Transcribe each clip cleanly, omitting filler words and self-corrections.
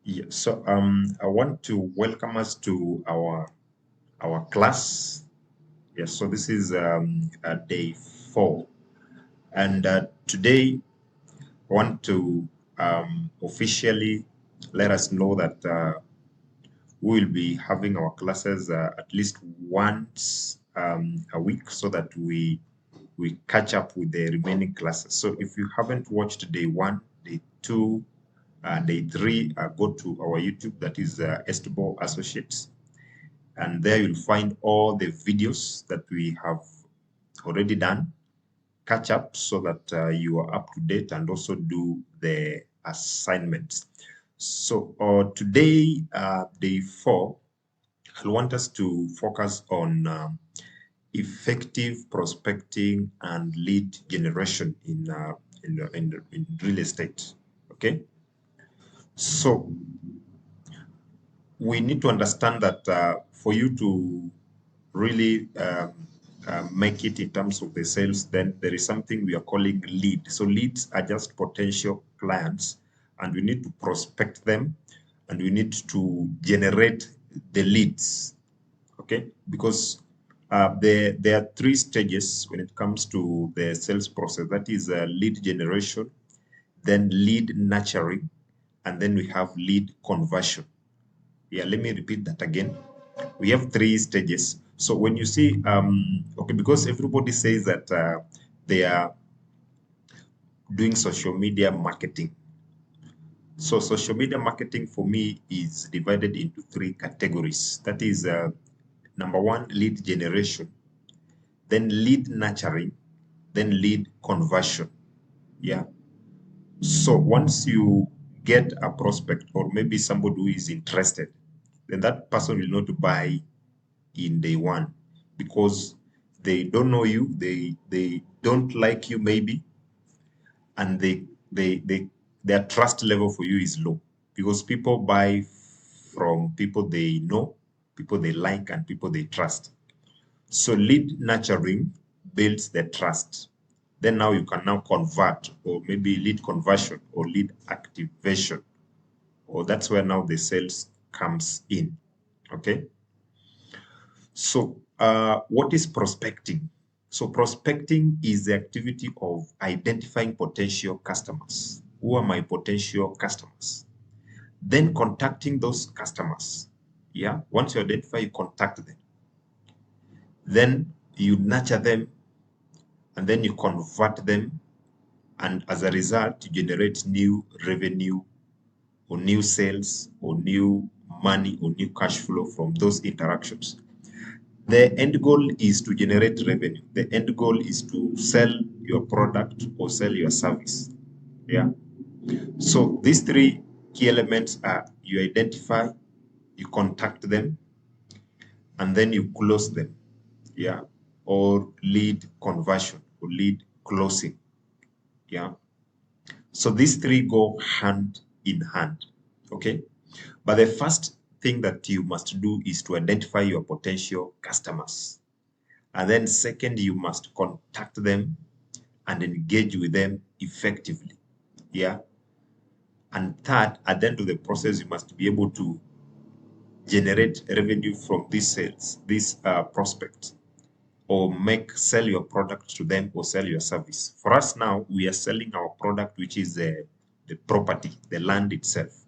Yeah, so I want to welcome us to our class. Yes, so this is day 4, and today I want to officially let us know that we will be having our classes at least once a week, so that we catch up with the remaining classes. So if you haven't watched day 1, day 2, day 3, go to our YouTube, that is Estable Associates, and there you'll find all the videos that we have already done. Catch up so that you are up to date and also do the assignments. So today, day 4, I want us to focus on effective prospecting and lead generation in real estate. Okay, so we need to understand that for you to really make it in terms of the sales, then there is something we are calling lead. So leads are just potential clients, and we need to prospect them, and we need to generate the leads. Okay, because there are 3 stages when it comes to the sales process. That is lead generation, then lead nurturing, and then we have lead conversion. Yeah, let me repeat that again. We have 3 stages. So when you see, okay, because everybody says that they are doing social media marketing. So social media marketing for me is divided into 3 categories. That is number 1, lead generation, then lead nurturing, then lead conversion. Yeah. So once you get a prospect or maybe somebody who is interested, then that person will not buy in day 1 because they don't know you, they don't like you maybe, and their trust level for you is low, because people buy from people they know, people they like, and people they trust. So lead nurturing builds the trust. Then now you can now convert, or maybe lead conversion or lead activation, or that's where now the sales comes in. Okay. So what is prospecting? So prospecting is the activity of identifying potential customers. Who are my potential customers? Then contacting those customers. Yeah. Once you identify, you contact them. Then you nurture them, and then you convert them. And as a result, you generate new revenue or new sales or new money or new cash flow from those interactions. The end goal is to generate revenue. The end goal is to sell your product or sell your service. Yeah. So these 3 key elements are: you identify, you contact them, and then you close them. Yeah. Or lead conversion or lead closing. Yeah. So these 3 go hand in hand. Okay. But the first thing that you must do is to identify your potential customers. And then second, you must contact them and engage with them effectively. Yeah. And third, at the end of the process, you must be able to generate revenue from these sales, these prospects, or sell your product to them or sell your service. For us now, we are selling our product, which is the property, the land itself.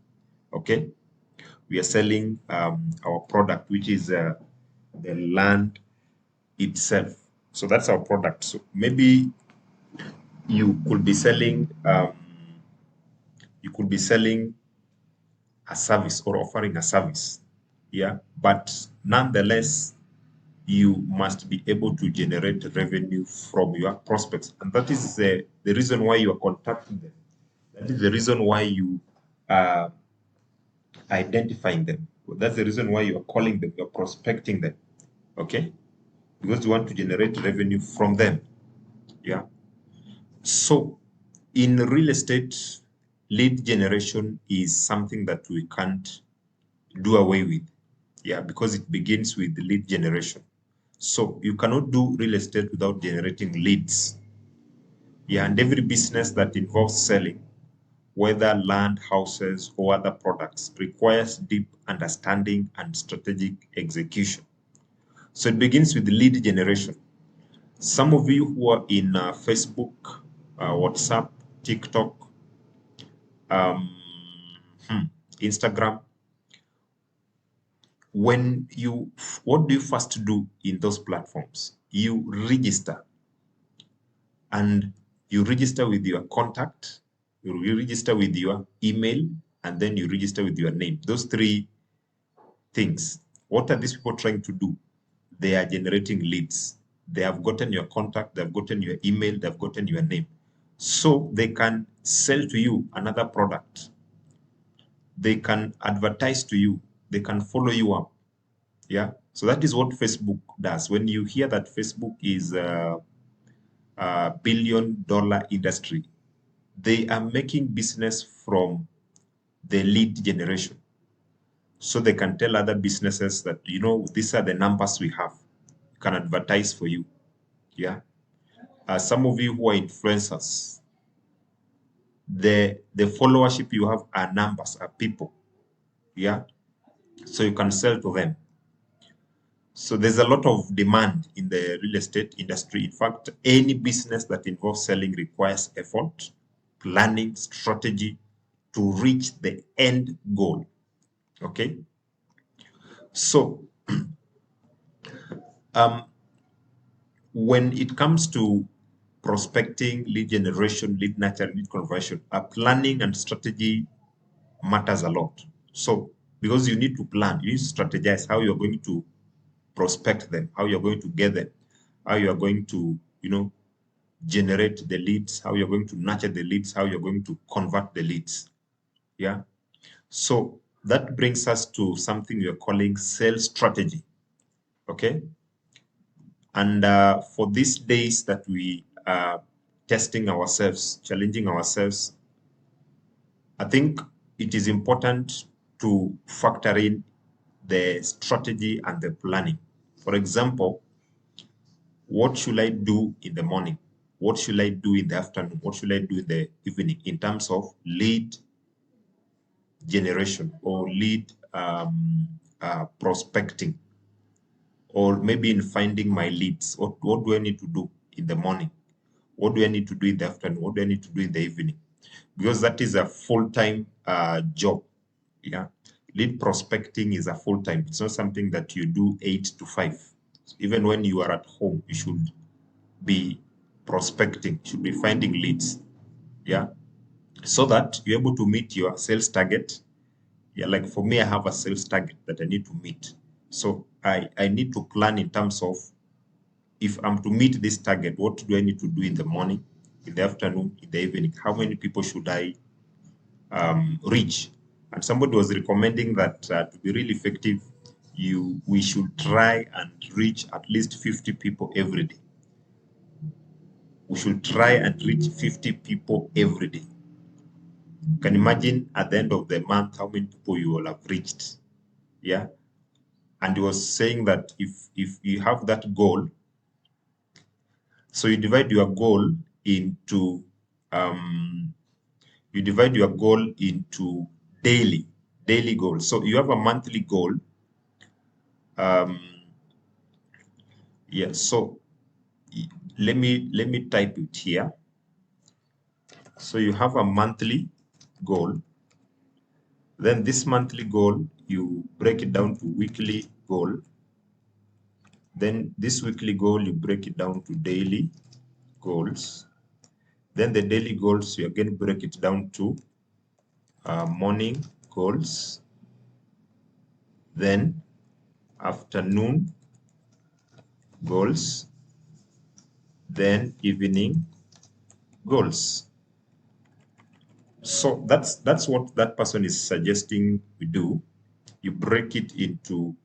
Okay. We are selling our product, which is the land itself. So that's our product. So maybe you could be selling a service or offering a service. Yeah. But nonetheless, you must be able to generate revenue from your prospects. And that is the reason why you are contacting them. That is the reason why you are identifying them. That's the reason why you are calling them, you're prospecting them. Okay. Because you want to generate revenue from them. Yeah. So in real estate, lead generation is something that we can't do away with. Yeah, because it begins with lead generation. So you cannot do real estate without generating leads. Yeah, and every business that involves selling whether land, houses, or other products, requires deep understanding and strategic execution. So it begins with lead generation. Some of you who are in Facebook, WhatsApp, TikTok, um, Instagram, what do you first do in those platforms? You register, and you register with your contact, you register with your email, and then you register with your name. Those three things. What are these people trying to do? They are generating leads. They have gotten your contact, they've gotten your email, they've gotten your name. So they can sell to you another product. They can advertise to you. They can follow you up. Yeah. So that is what Facebook does. When you hear that Facebook is a billion-dollar industry, they are making business from the lead generation. So they can tell other businesses that, these are the numbers we have. We can advertise for you. Yeah. Some of you who are influencers, the followership you have are numbers, are people. Yeah. So you can sell to them. So there's a lot of demand in the real estate industry. In fact, any business that involves selling requires effort, planning, strategy to reach the end goal. Okay. So when it comes to prospecting, lead generation, lead nurture, lead conversion, planning and strategy matters a lot. So because you need to plan, you need to strategize how you're going to prospect them, how you're going to get them, how you're going to, generate the leads, how you're going to nurture the leads, how you're going to convert the leads. Yeah. So that brings us to something we are calling sales strategy. Okay. And for these days that we are testing ourselves, challenging ourselves, I think it is important to factor in the strategy and the planning. For example, what should I do in the morning? What should I do in the afternoon? What should I do in the evening in terms of lead generation or lead prospecting? Or maybe in finding my leads, what do I need to do in the morning? What do I need to do in the afternoon? What do I need to do in the evening? Because that is a full-time job. Yeah, lead prospecting is a full-time. It's not something that you do 8 to 5. Even when you are at home, you should be prospecting, you should be finding leads. Yeah, so that you're able to meet your sales target. Yeah, like for me, I have a sales target that I need to meet. So I need to plan in terms of, if I'm to meet this target, what do I need to do in the morning, in the afternoon, in the evening? How many people should I reach? And somebody was recommending that to be really effective, we should try and reach at least 50 people every day. We should try and reach 50 people every day. You can imagine at the end of the month how many people you will have reached. Yeah. And he was saying that if you have that goal, so you divide your goal into daily goals. So you have a monthly goal. Yeah. So let me type it here. So you have a monthly goal. Then this monthly goal, you break it down to weekly goal. Then this weekly goal, you break it down to daily goals. Then the daily goals, you again break it down to morning goals. Then afternoon goals. Then evening goals. So that's what that person is suggesting we do. You break it into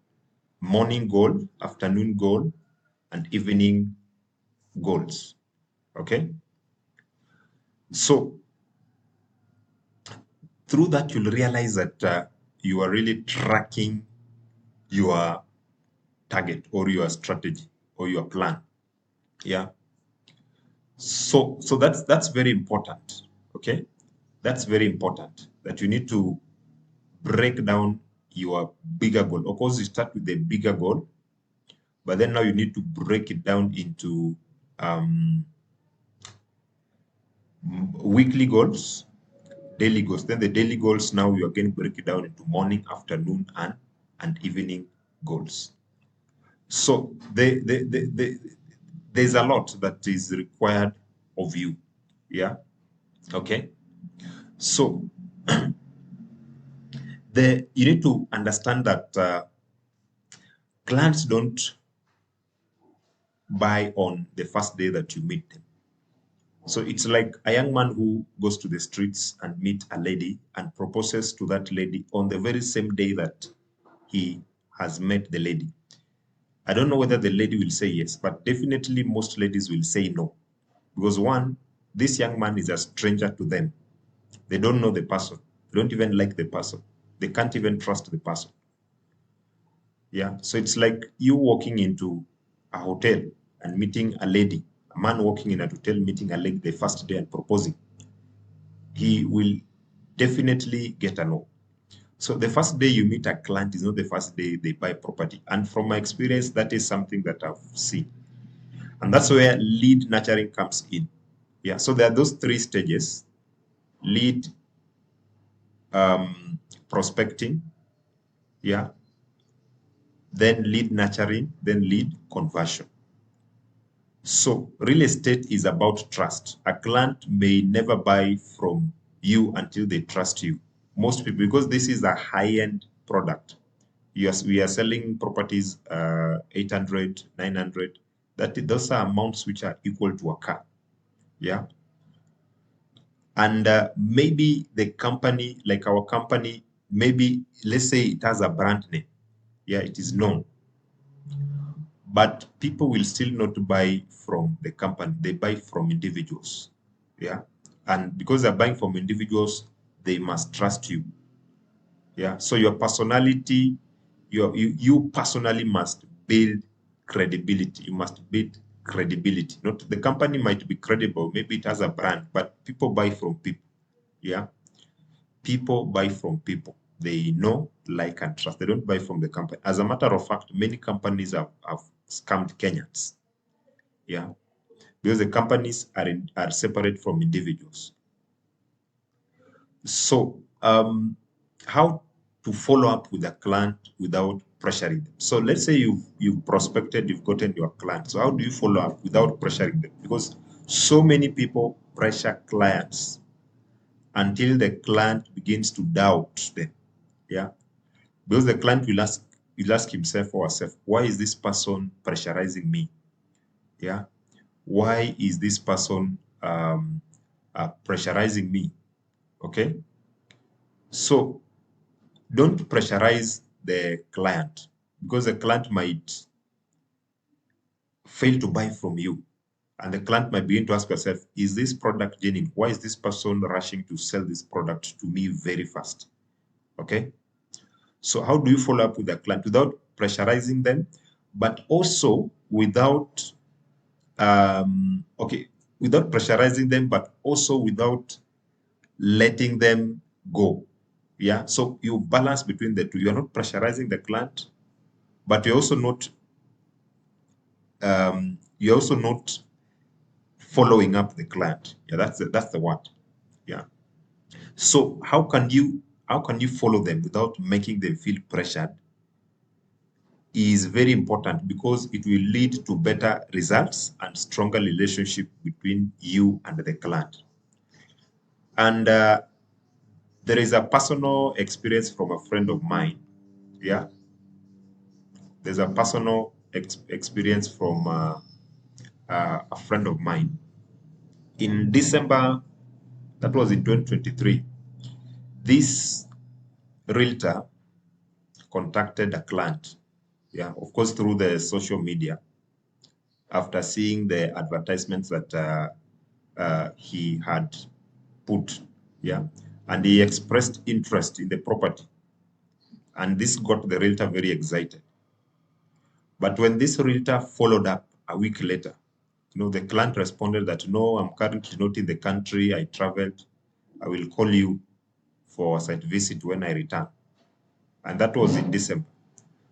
morning goal, afternoon goal, and evening goals. Okay. So through that, you'll realize that you are really tracking your target or your strategy or your plan. Yeah. So that's very important. Okay. That's very important, that you need to break down your bigger goal. Of course, you start with the bigger goal, but then now you need to break it down into weekly goals, daily goals. Then the daily goals, now you again break it down into morning, afternoon, and evening goals. So there's a lot that is required of you. Yeah. Okay. So you need to understand that clients don't buy on the first day that you meet them. So it's like a young man who goes to the streets and meet a lady and proposes to that lady on the very same day that he has met the lady. I don't know whether the lady will say yes, but definitely most ladies will say no. Because one, this young man is a stranger to them. They don't know the person. They don't even like the person. They can't even trust the person. Yeah. So it's like you walking into a hotel and meeting a lady, a man walking in a hotel meeting a lady the first day and proposing. He will definitely get a no. So the first day you meet a client is not the first day they buy property. And from my experience, that is something that I've seen. And that's where lead nurturing comes in. Yeah. So there are those three stages: lead, prospecting, yeah, then lead nurturing, then lead conversion. So real estate is about trust. A client may never buy from you until they trust you. Most people, because this is a high-end product. Yes, we are selling properties 800, 900. Those are amounts which are equal to a car. Yeah. And maybe the company, like our company, maybe let's say it has a brand name. Yeah, it is known. But people will still not buy from the company. They buy from individuals. Yeah. And because they're buying from individuals, they must trust you. Yeah. So your personality, you personally must build credibility. You must build credibility. Not the company might be credible, maybe it has a brand, but people buy from people. Yeah. People buy from people. They know, like, and trust. They don't buy from the company. As a matter of fact, many companies have scammed Kenyans. Yeah. Because the companies are separate from individuals. So how to follow up with a client without pressuring them? So let's say you've prospected, you've gotten your client. So how do you follow up without pressuring them? Because so many people pressure clients until the client begins to doubt them. Yeah. Because the client will ask himself or herself, why is this person pressurizing me? Yeah. Why is this person pressurizing me? Okay. So don't pressurize the client, because the client might fail to buy from you. And the client might begin to ask yourself, is this product genuine? Why is this person rushing to sell this product to me very fast? Okay. So how do you follow up with the client without pressurizing them, but also without without pressurizing them, but also without letting them go? Yeah. So you balance between the two. You're not pressurizing the client, but you're also not following up the client. Yeah, that's the word. Yeah. So how can you follow them without making them feel pressured is very important, because it will lead to better results and stronger relationship between you and the client. And there is a personal experience from a friend of mine. Yeah. There's a personal experience from a friend of mine. In December, that was in 2023, this realtor contacted a client, yeah, of course, through the social media, after seeing the advertisements that he had put, yeah, and he expressed interest in the property, and this got the realtor very excited. But when this realtor followed up a week later, the client responded that, no, I'm currently not in the country, I traveled. I will call you for a site visit when I return. And that was in December.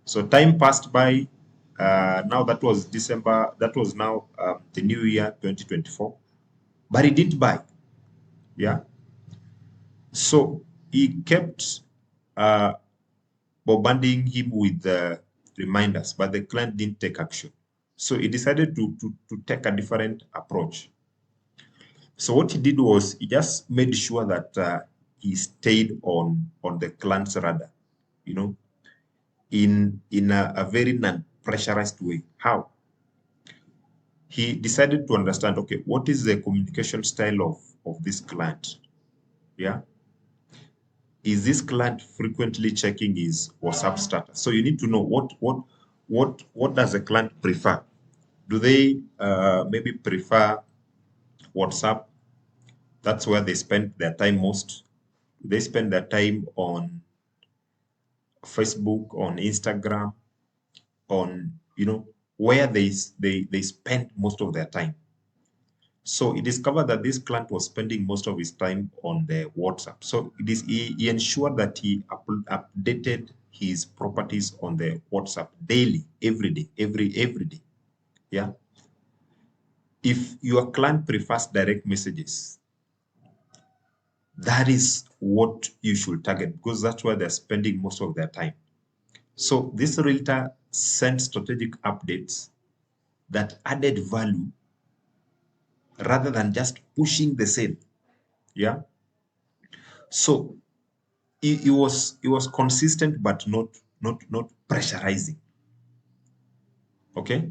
So time passed by. Now that was December. That was now the new year, 2024. But he didn't buy. Yeah. So he kept bombarding him with reminders, but the client didn't take action. So he decided to take a different approach. So what he did was he just made sure that he stayed on the client's radar, you know, in a very non-pressurized way. How? He decided to understand, okay, what is the communication style of this client? Yeah. Is this client frequently checking his WhatsApp status? So you need to know what does the client prefer? Do they maybe prefer WhatsApp? That's where they spend their time most. Do they spend their time on Facebook, on Instagram, on where they spend most of their time? So he discovered that this client was spending most of his time on the WhatsApp. So he ensured that he updated his properties on the WhatsApp daily, every day, every day. Yeah. If your client prefers direct messages, that is what you should target, because that's where they're spending most of their time. So this realtor sent strategic updates that added value rather than just pushing the sale. Yeah. So he was consistent, but not pressurizing. Okay.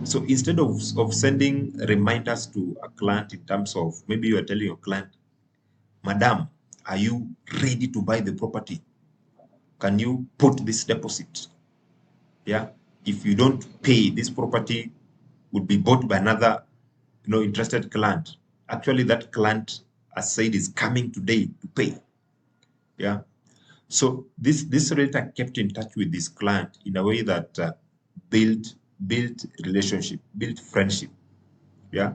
So instead of sending reminders to a client in terms of, maybe you are telling your client, Madam, are you ready to buy the property? Can you put this deposit? Yeah. If you don't pay, this property would be bought by another interested client. Actually, that client, as said, is coming today to pay. Yeah. So this realtor kept in touch with this client in a way that built relationship, built friendship. Yeah.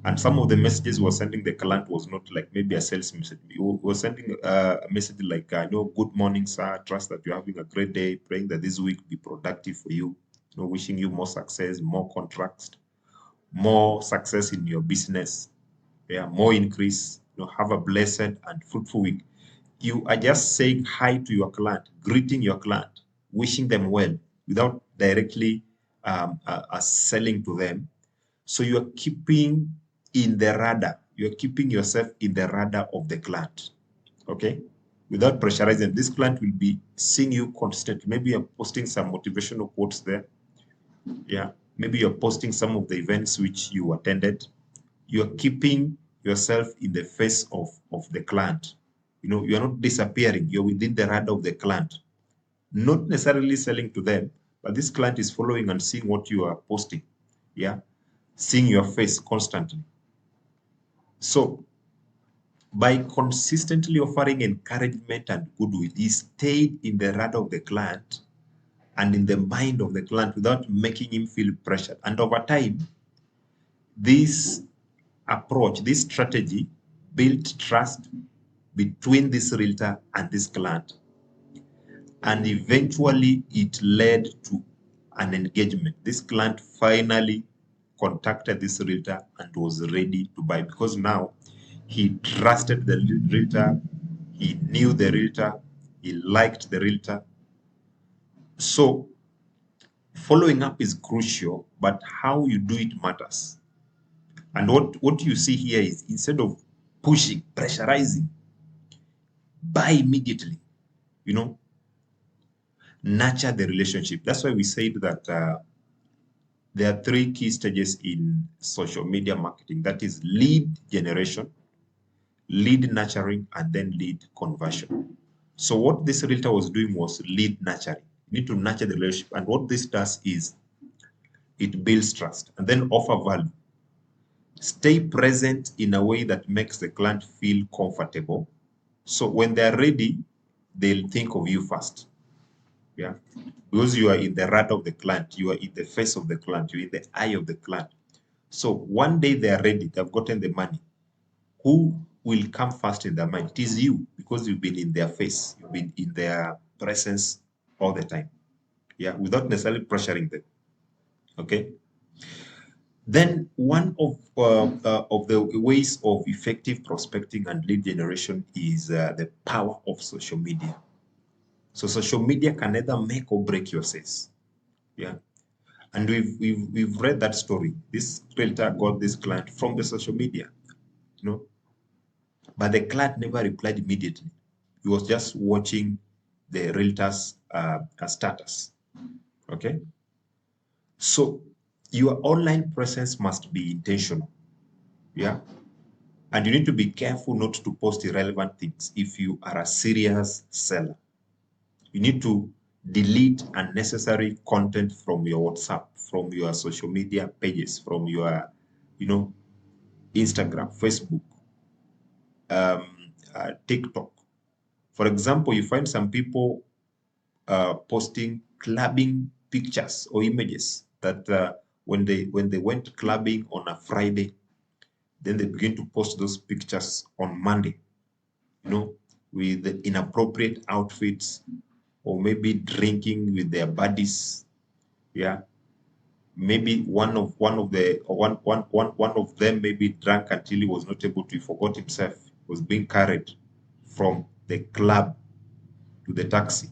And some of the messages we're sending the client was not like maybe a sales message. We were sending a message like, good morning, sir. Trust that you're having a great day. Praying that this week be productive for you. Wishing you more success, more contracts, more success in your business. Yeah, more increase. Have a blessed and fruitful week. You are just saying hi to your client, greeting your client, wishing them well without directly selling to them. So you're keeping in the radar. You're keeping yourself in the radar of the client. Okay? Without pressurizing. This client will be seeing you constantly. Maybe you're posting some motivational quotes there. Yeah. Maybe you're posting some of the events which you attended. You're keeping yourself in the face of the client. You're not disappearing. You're within the radar of the client. Not necessarily selling to them, but this client is following and seeing what you are posting. Yeah. Seeing your face constantly. So by consistently offering encouragement and goodwill, he stayed in the radar of the client and in the mind of the client without making him feel pressured. And over time, this approach, this strategy built trust between this realtor and this client. And eventually it led to an engagement. This client finally contacted this realtor and was ready to buy, because now he trusted the realtor, he knew the realtor, he liked the realtor. So following up is crucial, but how you do it matters. And what you see here is, instead of pushing, pressurizing, buy immediately, nurture the relationship. That's why we said that there are 3 key stages in social media marketing. That is lead generation, lead nurturing, and then lead conversion. So what this realtor was doing was lead nurturing. You need to nurture the relationship. And what this does is it builds trust, and then offer value. Stay present in a way that makes the client feel comfortable. So when they're ready, they'll think of you first. Yeah. Because you are in the radar of the client, you are in the face of the client, you're in the eye of the client. So one day they are ready, they've gotten the money. Who will come first in their mind? It is you, because you've been in their face, you've been in their presence all the time. Yeah, without necessarily pressuring them. Okay. Then one of the ways of effective prospecting and lead generation is the power of social media. So social media can either make or break your sales. Yeah. And we've read that story. This realtor got this client from the social media, you know, but the client never replied immediately. He was just watching the realtor's status. Okay. So your online presence must be intentional. Yeah. And you need to be careful not to post irrelevant things if you are a serious seller. You need to delete unnecessary content from your WhatsApp, from your social media pages, from your, Instagram, Facebook, TikTok. For example, you find some people posting clubbing pictures or images that when they went clubbing on a Friday, then they begin to post those pictures on Monday, with the inappropriate outfits, or maybe drinking with their buddies. Yeah. Maybe one of them maybe drank until he was not able to, he forgot himself, was being carried from the club to the taxi.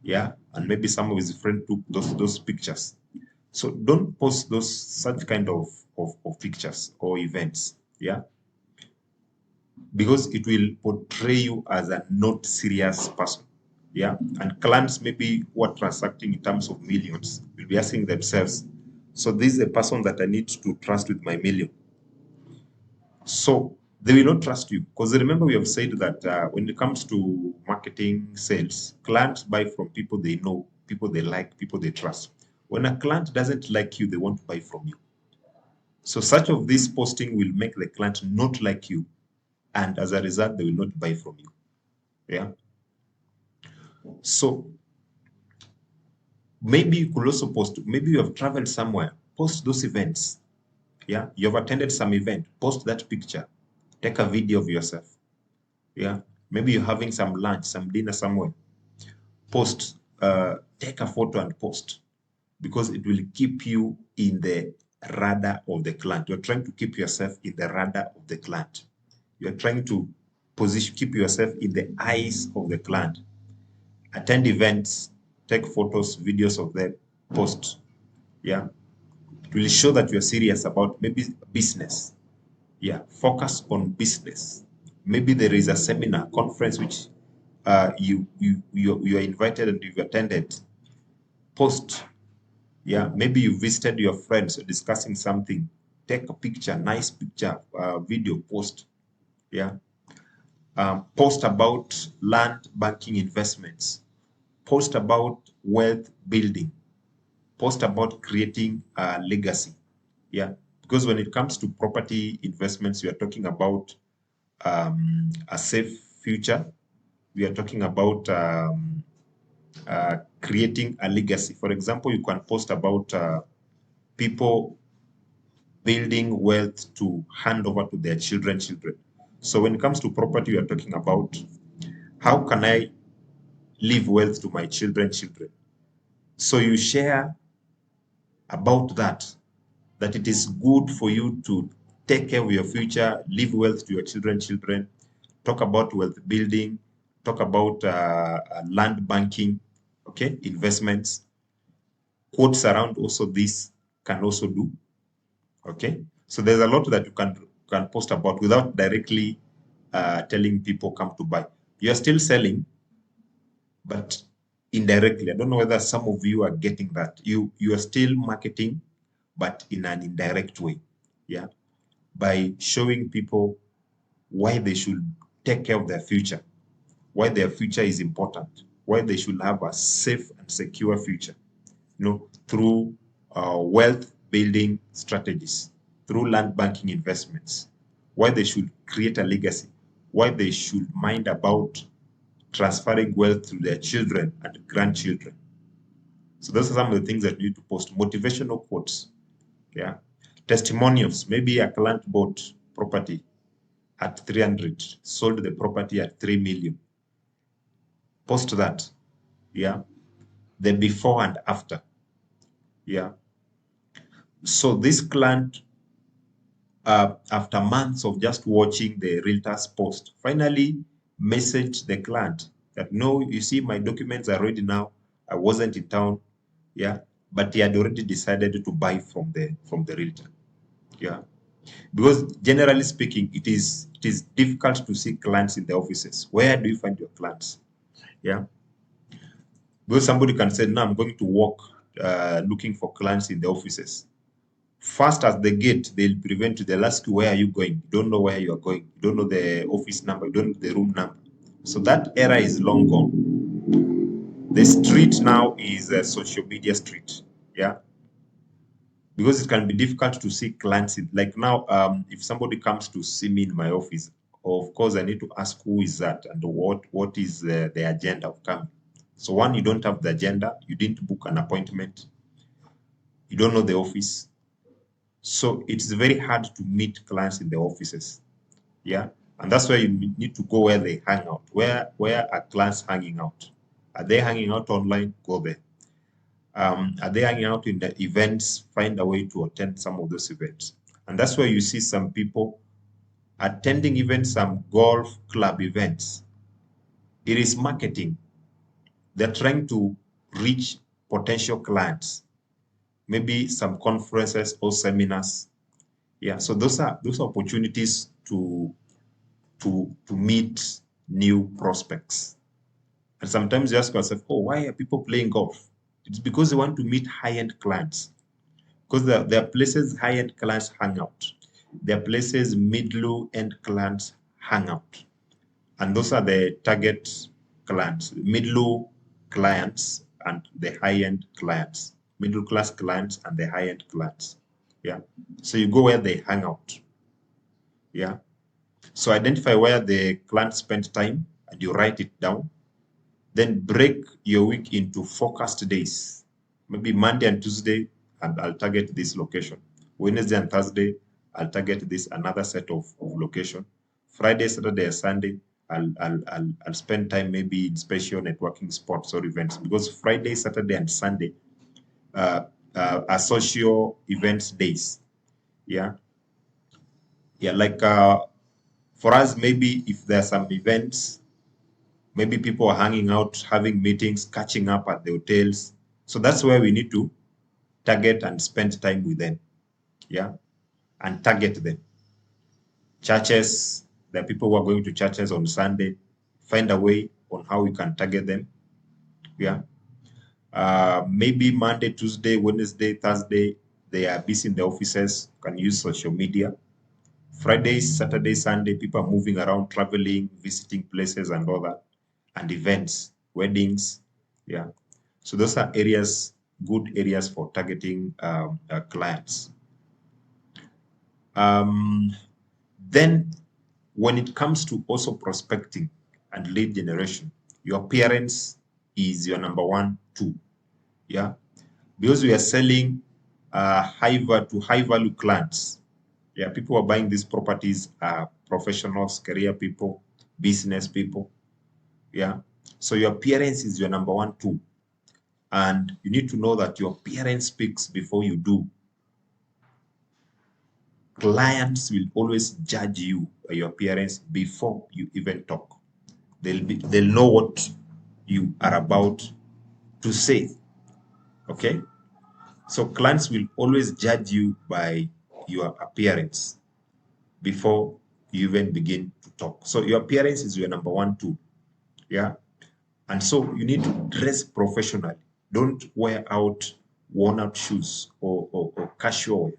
Yeah. And maybe some of his friends took those pictures. So don't post those such kind of pictures or events. Yeah. Because it will portray you as a not serious person. Yeah. And clients maybe who are transacting in terms of millions will be asking themselves, so this is a person that I need to trust with my million. So they will not trust you, because remember, we have said that when it comes to marketing, sales, clients buy from people they know, people they like, people they trust. When a client doesn't like you, they won't buy from you. So such of this posting will make the client not like you, and as a result, they will not buy from you. Yeah. So maybe you could also post, maybe you have traveled somewhere, post those events. Yeah. You have attended some event, post that picture, take a video of yourself. Yeah. Maybe you're having some lunch, some dinner somewhere, post, take a photo and post, because it will keep you in the radar of the client. You're trying to keep yourself in the radar of the client. You're trying to keep yourself in the eyes of the client. Attend events, take photos, videos of them, post. Yeah. It will show that you're serious about maybe business. Yeah. Focus on business. Maybe there is a seminar, conference, which you are invited and you've attended. Post. Yeah. Maybe you visited your friends discussing something. Take a picture, nice picture, video, post. Yeah. Post about land banking investments. Post about wealth building. Post about creating a legacy. Yeah. Because when it comes to property investments, we are talking about a safe future. We are talking about creating a legacy. For example, you can post about people building wealth to hand over to their children. So when it comes to property, we are talking about how can I leave wealth to my children. So you share about that it is good for you to take care of your future, leave wealth to your children, talk about wealth building, talk about land banking, okay, investments. Quotes around also this can also do, okay. So there's a lot that you can post about without directly telling people come to buy. You're still selling, but indirectly. I don't know whether some of you are getting that. You are still marketing, but in an indirect way. Yeah. By showing people why they should take care of their future, why their future is important, why they should have a safe and secure future, through wealth building strategies, through land banking investments, why they should create a legacy, why they should mind about transferring wealth to their children and grandchildren. So those are some of the things that you need to post. Motivational quotes, yeah. Testimonials. Maybe a client bought property at 300, sold the property at 3 million. Post that, yeah, the before and after, yeah. So this client, after months of just watching the realtor's post, finally messaged the client that, no, you see, my documents are ready now. I wasn't in town, yeah, but he had already decided to buy from the realtor, yeah. Because generally speaking, it is difficult to see clients in the offices. Where do you find your clients? Yeah, because somebody can say, no, I'm going to walk looking for clients in the offices. First, at the gate, they'll prevent you. They'll ask you, where are you going? You don't know where you are going. You don't know the office number. You don't know the room number. So that era is long gone. The street now is a social media street. Yeah. Because it can be difficult to see clients. Like now, if somebody comes to see me in my office, of course, I need to ask who is that and what is the agenda of coming. So one, you don't have the agenda. You didn't book an appointment. You don't know the office. So it's very hard to meet clients in the offices. Yeah. And that's why you need to go where they hang out. Where are clients hanging out? Are they hanging out online? Go there. Are they hanging out in the events? Find a way to attend some of those events. And that's why you see some people attending even some golf club events. It is marketing. They're trying to reach potential clients, maybe some conferences or seminars. Yeah, so those are opportunities to meet new prospects. And sometimes you ask yourself, oh, why are people playing golf? It's because they want to meet high-end clients. Because there are places high-end clients hang out. There are places middle-end clients hang out. And those are the target clients, middle clients and the high-end clients, middle-class clients and the high-end clients. Yeah. So you go where they hang out. Yeah. So identify where the clients spend time and you write it down. Then break your week into focused days. Maybe Monday and Tuesday, and I'll target this location. Wednesday and Thursday, I'll target this another set of location. Friday, Saturday, and Sunday, I'll spend time maybe in special networking spots or events, because Friday, Saturday, and Sunday are social events days. Yeah, yeah. Like for us, maybe if there are some events, maybe people are hanging out, having meetings, catching up at the hotels. So that's where we need to target and spend time with them. Yeah, and target them. Churches, there are people who are going to churches on Sunday. Find a way on how we can target them. Yeah. Maybe Monday, Tuesday, Wednesday, Thursday, they are busy in the offices, can use social media. Friday, Saturday, Sunday, people are moving around, traveling, visiting places and all that, and events, weddings. Yeah. So those are areas, good areas for targeting clients. Then when it comes to also prospecting and lead generation, your appearance is your number one tool. Yeah. Because we are selling high value clients. Yeah, people who are buying these properties are professionals, career people, business people. Yeah. So your appearance is your number one tool. And you need to know that your appearance speaks before you do. Clients will always judge you by your appearance before you even talk. They'll know what you are about to say. Okay? So clients will always judge you by your appearance before you even begin to talk. So your appearance is your number one tool. Yeah. And so you need to dress professionally. Don't wear out worn out shoes or casual wear.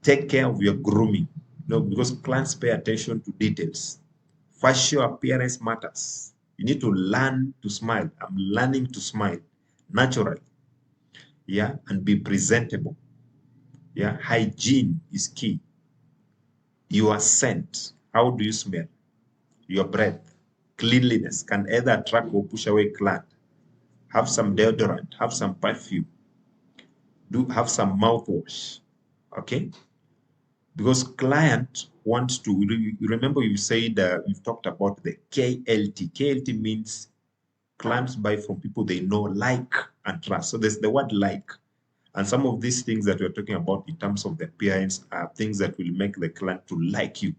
Take care of your grooming. Because clients pay attention to details. Facial appearance matters. You need to learn to smile. I'm learning to smile naturally. Yeah. And be presentable. Yeah. Hygiene is key. Your scent. How do you smell? Your breath. Cleanliness can either attract or push away client. Have some deodorant, have some perfume, have some mouthwash. Okay. Because client wants to, remember you said, we've talked about the KLT. KLT means clients buy from people they know, like, and trust. So there's the word like. And some of these things that we're talking about in terms of the appearance are things that will make the client to like you.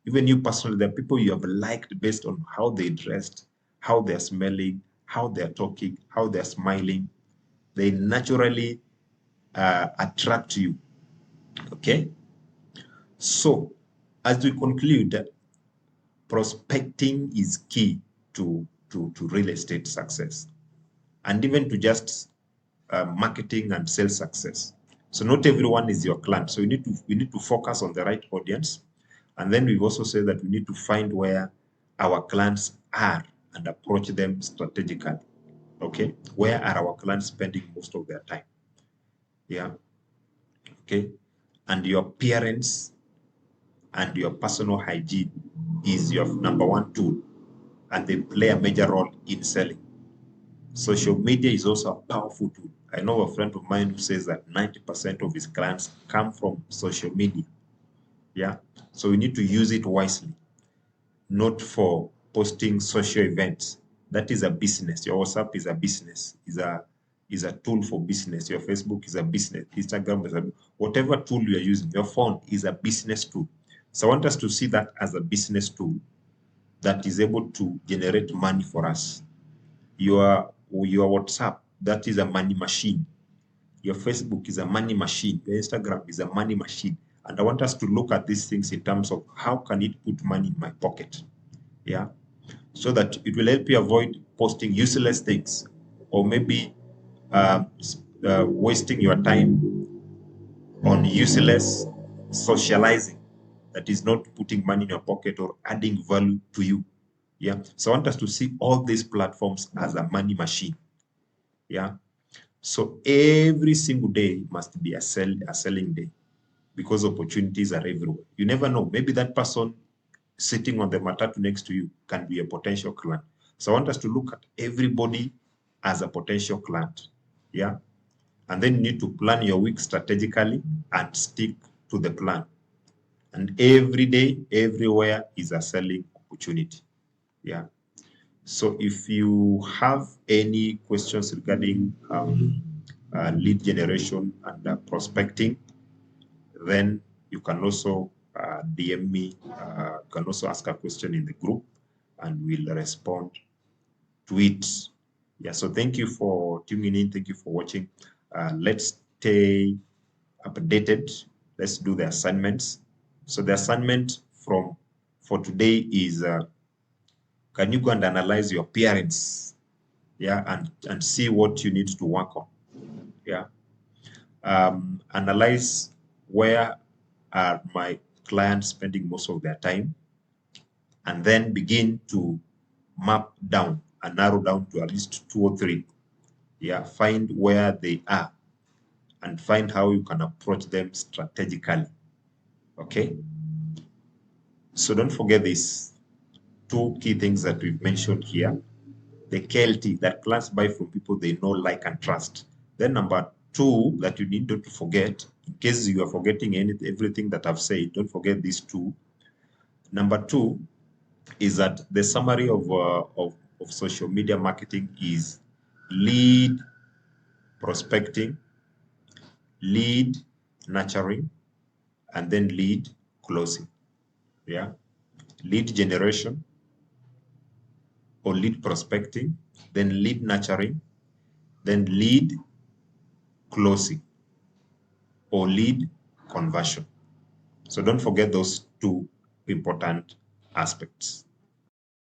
Even you personally, the people you have liked based on how they dressed, how they're smelling, how they're talking, how they're smiling. They naturally attract you. Okay? So, as we conclude, prospecting is key to real estate success, and even to just marketing and sales success. So not everyone is your client. So we need to focus on the right audience. And then we've also said that we need to find where our clients are and approach them strategically. Okay, where are our clients spending most of their time? Yeah. Okay, and your appearance and your personal hygiene is your number one tool, and they play a major role in selling. Social media is also a powerful tool. I know a friend of mine who says that 90% of his clients come from social media. Yeah. So we need to use it wisely, not for posting social events. That is a business. Your WhatsApp is a business, is a tool for business. Your Facebook is a business. Instagram is a, whatever tool you are using, your phone is a business tool. So I want us to see that as a business tool that is able to generate money for us. Your WhatsApp, that is a money machine. Your Facebook is a money machine. Your Instagram is a money machine. And I want us to look at these things in terms of how can it put money in my pocket? Yeah. So that it will help you avoid posting useless things, or maybe wasting your time on useless socializing that is not putting money in your pocket or adding value to you. Yeah. So I want us to see all these platforms as a money machine. Yeah. So every single day must be a selling day, because opportunities are everywhere. You never know. Maybe that person sitting on the matatu next to you can be a potential client. So I want us to look at everybody as a potential client. Yeah. And then you need to plan your week strategically and stick to the plan. And every day, everywhere is a selling opportunity. Yeah. So if you have any questions regarding lead generation and prospecting, then you can also DM me. You can also ask a question in the group, and we'll respond to it. Yeah, so thank you for tuning in. Thank you for watching. Let's stay updated. Let's do the assignments. So the assignment for today is, can you go and analyze your appearance? Yeah, and see what you need to work on. Yeah. Analyze where are my clients spending most of their time, and then begin to map down and narrow down to at least 2 or 3. Yeah, find where they are and find how you can approach them strategically. Okay. So don't forget these 2 key things that we've mentioned here. The KLT, that clients buy from people they know, like, and trust. Then number 2 that you need not to forget, in case you are forgetting everything that I've said, don't forget these 2. Number 2 is that the summary of social media marketing is lead prospecting, lead nurturing, and then lead closing. Yeah, lead generation or lead prospecting, then lead nurturing, then lead closing or lead conversion. So don't forget those 2 important aspects.